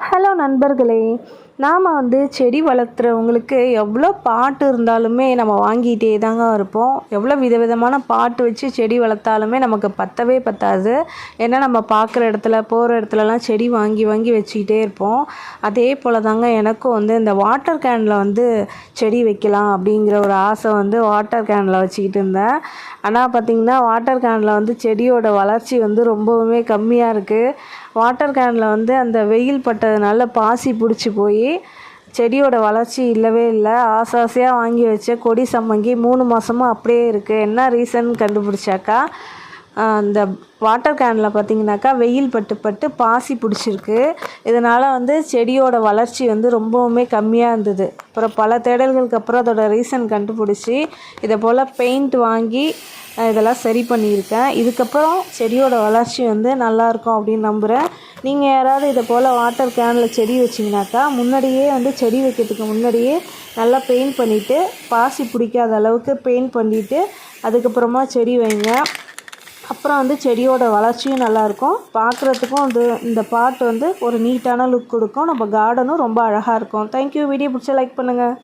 Hello நண்பர்களே, நாம் செடி வளர்த்துறவங்களுக்கு எவ்வளோ பாட்டு இருந்தாலுமே நம்ம வாங்கிட்டே தாங்க இருப்போம். எவ்வளோ விதவிதமான பாட்டு வச்சு செடி வளர்த்தாலுமே நமக்கு பத்தவே பத்தாது. ஏன்னா நம்ம பார்க்குற இடத்துல போகிற இடத்துலலாம் செடி வாங்கி வாங்கி வச்சுக்கிட்டே இருப்போம். அதே போல் தாங்க எனக்கும் இந்த வாட்டர் கேனில் செடி வைக்கலாம் அப்படிங்கிற ஒரு ஆசை வாட்டர் கேனில் வச்சுக்கிட்டு இருந்தேன். ஆனால் பார்த்திங்கன்னா வாட்டர் கேனில் செடியோட வளர்ச்சி ரொம்பவுமே கம்மியாக இருக்குது. வாட்டர் கேனில் அந்த வெயில் பட்டதுனால பாசி பிடிச்சி போய் செடியோட வளர்ச்சி இல்லவே இல்லை. ஆசையாக வாங்கி வச்ச கொடி சம்மங்கி 3 மாதமாக அப்படியே இருக்குது. என்ன ரீசன் கண்டுபிடிச்சாக்கா, அந்த வாட்டர் கேனில் பார்த்திங்கனாக்கா வெயில் பட்டு பாசி பிடிச்சிருக்கு. இதனால் செடியோட வளர்ச்சி ரொம்பவுமே கம்மியாக இருந்தது. அப்புறம் பல தேடல்களுக்கு அப்புறம் அதோட ரீசன் கண்டுபிடிச்சி இதை போல் பெயிண்ட் வாங்கி இதெல்லாம் சரி பண்ணியிருக்கேன். இதுக்கப்புறம் செடியோட வளர்ச்சி நல்லாயிருக்கும் அப்படின்னு நம்புகிறேன். நீங்கள் யாராவது இதை போல் வாட்டர் கேனில் செடி வச்சிங்கனாக்கா முன்னாடியே செடி வைக்கிறதுக்கு முன்னாடியே நல்லா பெயிண்ட் பண்ணிவிட்டு பாசி பிடிக்காத அளவுக்கு பெயிண்ட் பண்ணிவிட்டு அதுக்கப்புறமா செடி வைங்க. அப்புறம் செடியோட வளர்ச்சியும் நல்லாயிருக்கும். பார்க்குறதுக்கும் இந்த பாட்டு ஒரு நீட்டான லுக் கொடுக்கும். நம்ம கார்டனும் ரொம்ப அழகாக இருக்கும். தேங்க்யூ. வீடியோ பிடிச்சா லைக் பண்ணுங்கள்.